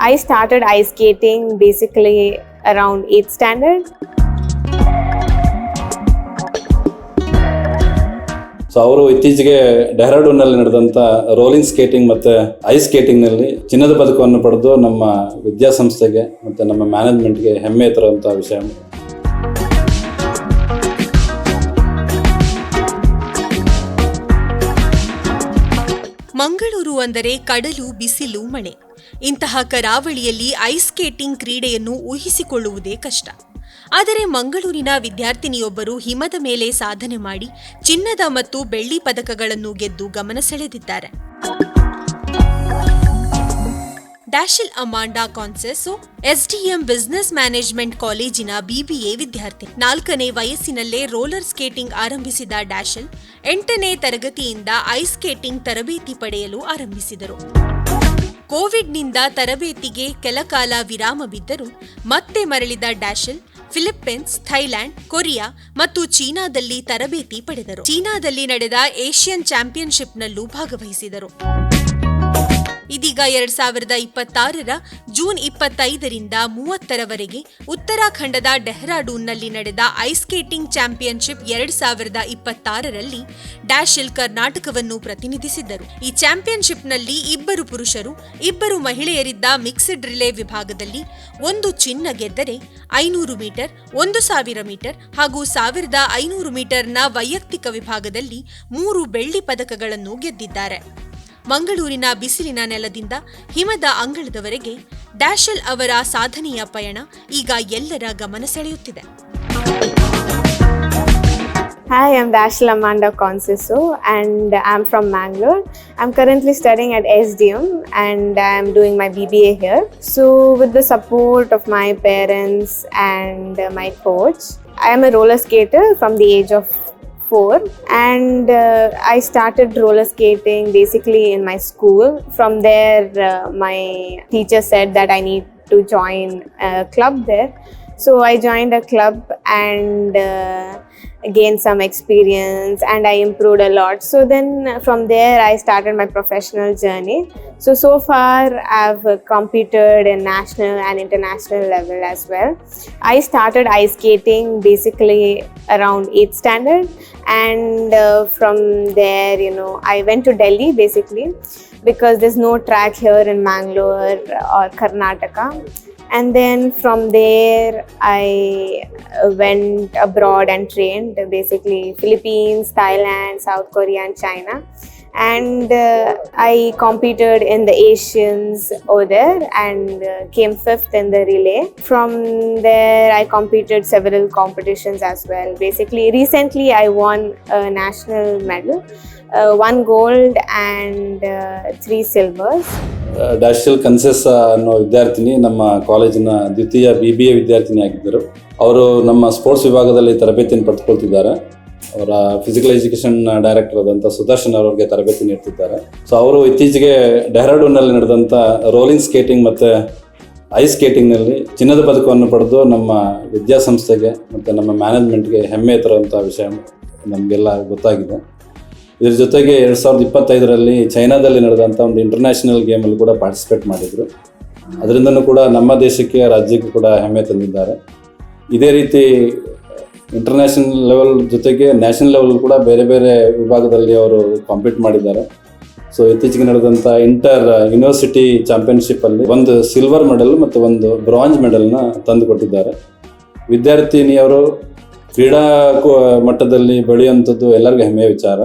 I started ice skating basically around 8th standard. So ಅವರು ಇತ್ತೀಚೆಗೆ ಡೆಹ್ರಾಡೂನ್ನಲ್ಲಿ ನಡೆದಂಥ ರೋಲಿಂಗ್ ಸ್ಕೇಟಿಂಗ್ ಮತ್ತು ಐಸ್ ಸ್ಕೇಟಿಂಗ್ನಲ್ಲಿ ಚಿನ್ನದ ಪದಕವನ್ನು ಪಡೆದು ನಮ್ಮ ವಿದ್ಯಾಸಂಸ್ಥೆಗೆ ಮತ್ತು ನಮ್ಮ ಮ್ಯಾನೇಜ್ಮೆಂಟ್ಗೆ ಹೆಮ್ಮೆ ತರುವಂಥ ವಿಷಯ. ಮಂಗಳೂರು ಅಂದರೆ ಕಡಲು, ಬಿಸಿಲು, ಮಳೆ. ಇಂತಹ ಕರಾವಳಿಯಲ್ಲಿ ಐಸ್ ಸ್ಕೇಟಿಂಗ್ ಕ್ರೀಡೆಯನ್ನು ಊಹಿಸಿಕೊಳ್ಳುವುದೇ ಕಷ್ಟ. ಆದರೆ ಮಂಗಳೂರಿನ ವಿದ್ಯಾರ್ಥಿನಿಯೊಬ್ಬರು ಹಿಮದ ಮೇಲೆ ಸಾಧನೆ ಮಾಡಿ ಚಿನ್ನದ ಮತ್ತು ಬೆಳ್ಳಿ ಪದಕಗಳನ್ನು ಗೆದ್ದು ಗಮನ ಸೆಳೆದಿದ್ದಾರೆ. ಡ್ಯಾಶಿಲ್ ಅಮಾಂಡಾ ಕಾನ್ಸೆಸೋ ಎಸ್ಡಿಎಂ ಬಿಸಿನೆಸ್ ಮ್ಯಾನೇಜ್ಮೆಂಟ್ ಕಾಲೇಜಿನ BBA ವಿದ್ಯಾರ್ಥಿ. 4ನೇ ವಯಸ್ಸಿನಲ್ಲೇ ರೋಲರ್ ಸ್ಕೇಟಿಂಗ್ ಆರಂಭಿಸಿದ ಡ್ಯಾಶಿಲ್ 8ನೇ ತರಗತಿಯಿಂದ ಐಸ್ ಸ್ಕೇಟಿಂಗ್ ತರಬೇತಿ ಪಡೆಯಲು ಆರಂಭಿಸಿದರು. ಕೋವಿಡ್ನಿಂದ ತರಬೇತಿಗೆ ಕೆಲಕಾಲ ವಿರಾಮ ಬಿದ್ದರೂ ಮತ್ತೆ ಮರಳಿದ ಡ್ಯಾಶಿಲ್ ಫಿಲಿಪ್ಪೀನ್ಸ್, ಥೈಲ್ಯಾಂಡ್, ಕೊರಿಯಾ ಮತ್ತು ಚೀನಾದಲ್ಲಿ ತರಬೇತಿ ಪಡೆದರು. ಚೀನಾದಲ್ಲಿ ನಡೆದ ಏಷ್ಯನ್ ಚಾಂಪಿಯನ್ಶಿಪ್ನಲ್ಲೂ ಭಾಗವಹಿಸಿದರು. ಇದೀಗ 2026ರ ಜೂನ್ 25ರಿಂದ 30ರವರೆಗೆ ಉತ್ತರಾಖಂಡದ ಡೆಹ್ರಾಡೂನ್ನಲ್ಲಿ ನಡೆದ ಐಸ್ ಸ್ಕೇಟಿಂಗ್ ಚಾಂಪಿಯನ್ಶಿಪ್ 2026ರಲ್ಲಿ ಡ್ಯಾಶಿಲ್ ಕರ್ನಾಟಕವನ್ನು ಪ್ರತಿನಿಧಿಸಿದ್ದರು. ಈ ಚಾಂಪಿಯನ್ಶಿಪ್ನಲ್ಲಿ 2 ಪುರುಷರು, 2 ಮಹಿಳೆಯರಿದ್ದ ಮಿಕ್ಸ್ಡ್ ರಿಲೇ ವಿಭಾಗದಲ್ಲಿ 1 ಚಿನ್ನ ಗೆದ್ದರೆ 500 ಮೀಟರ್, 1000 ಮೀಟರ್ ಹಾಗೂ 1500 ಮೀಟರ್ನ ವೈಯಕ್ತಿಕ ವಿಭಾಗದಲ್ಲಿ 3 ಬೆಳ್ಳಿ ಪದಕಗಳನ್ನು ಗೆದ್ದಿದ್ದಾರೆ. ಮಂಗಳೂರಿನ ಬಿಸಿಲಿನ ನೆಲದಿಂದ ಹಿಮದ ಅಂಗಳದವರೆಗೆ ಡ್ಯಾಶಿಲ್ ಅವರ ಸಾಧನೆಯ ಪಯಣ ಈಗ ಎಲ್ಲರ ಗಮನ ಸೆಳೆಯುತ್ತಿದೆ. Hi, I'm Dashil Amanda Conceso and I'm from Mangalore. I'm currently studying at SDM and I'm doing my BBA here. So with the support of my parents and my coach, I am a roller skater from the age of 4 and I started roller skating basically in my school. From there my teacher said that I need to join a club there. So I joined a club and gained some experience and I improved a lot. So then from there I started my professional journey. So far I've competed in national and international level as well. I started ice skating basically around 8th standard and from there I went to Delhi basically because there's no track here in Mangalore or Karnataka. And then from there I went abroad and trained basically Philippines, Thailand, South Korea and China. And I competed in the Asians over there and came 5th in the relay. From there I competed several competitions as well. Basically recently I won a national medal, 1 gold and 3 silvers. ಡ್ಯಾಶಿಲ್ ಕನ್ಸೆಸ್ ಅನ್ನೋ ವಿದ್ಯಾರ್ಥಿನಿ ನಮ್ಮ ಕಾಲೇಜಿನ ದ್ವಿತೀಯ BBA ವಿದ್ಯಾರ್ಥಿನಿ ಆಗಿದ್ದರು. ಅವರು ನಮ್ಮ sports ವಿಭಾಗದಲ್ಲಿ ತರಬೇತಿಯನ್ನು ಪಡೆದುಕೊಳ್ತಿದ್ದಾರೆ. ಅವರ ಫಿಸಿಕಲ್ ಎಜುಕೇಷನ್ ಡೈರೆಕ್ಟರ್ ಆದಂಥ ಸುದರ್ಶನ್ ಅವರಿಗೆ ತರಬೇತಿ ನೀಡ್ತಿದ್ದಾರೆ. ಸೊ ಅವರು ಇತ್ತೀಚೆಗೆ ಡೆಹ್ರಾಡೂನ್ನಲ್ಲಿ ನಡೆದಂಥ ರೋಲಿಂಗ್ ಸ್ಕೇಟಿಂಗ್ ಮತ್ತು ಐಸ್ ಸ್ಕೇಟಿಂಗ್ನಲ್ಲಿ ಚಿನ್ನದ ಪದಕವನ್ನು ಪಡೆದು ನಮ್ಮ ವಿದ್ಯಾಸಂಸ್ಥೆಗೆ ಮತ್ತು ನಮ್ಮ ಮ್ಯಾನೇಜ್ಮೆಂಟ್ಗೆ ಹೆಮ್ಮೆ ತರುವಂಥ ವಿಷಯ ನಮಗೆಲ್ಲ ಗೊತ್ತಾಗಿದೆ. ಇದರ ಜೊತೆಗೆ 2025ರಲ್ಲಿ ಚೈನಾದಲ್ಲಿ ನಡೆದಂಥ ಒಂದು ಇಂಟರ್ನ್ಯಾಷನಲ್ ಗೇಮಲ್ಲಿ ಕೂಡ ಪಾರ್ಟಿಸಿಪೇಟ್ ಮಾಡಿದರು. ಅದರಿಂದನೂ ಕೂಡ ನಮ್ಮ ದೇಶಕ್ಕೆ, ರಾಜ್ಯಕ್ಕೆ ಕೂಡ ಹೆಮ್ಮೆ ತಂದಿದ್ದಾರೆ. ಇದೇ ರೀತಿ ಇಂಟರ್ನ್ಯಾಷನಲ್ ಲೆವೆಲ್ ಜೊತೆಗೆ ನ್ಯಾಷನಲ್ ಲೆವೆಲ್ ಕೂಡ ಬೇರೆ ಬೇರೆ ವಿಭಾಗದಲ್ಲಿ ಅವರು ಕಾಂಪೀಟ್ ಮಾಡಿದ್ದಾರೆ. ಸೊ ಇತ್ತೀಚೆಗೆ ನಡೆದಂಥ ಇಂಟರ್ ಯೂನಿವರ್ಸಿಟಿ ಚಾಂಪಿಯನ್ಶಿಪ್ಪಲ್ಲಿ 1 ಸಿಲ್ವರ್ ಮೆಡಲ್ ಮತ್ತು 1 ಬ್ರಾಂಜ್ ಮೆಡಲ್ನ ತಂದು ಕೊಟ್ಟಿದ್ದಾರೆ. ವಿದ್ಯಾರ್ಥಿನಿಯವರು ಕ್ರೀಡಾ ಮಟ್ಟದಲ್ಲಿ ಬೆಳೆಯುವಂಥದ್ದು ಎಲ್ಲರಿಗೂ ಹೆಮ್ಮೆಯ ವಿಚಾರ.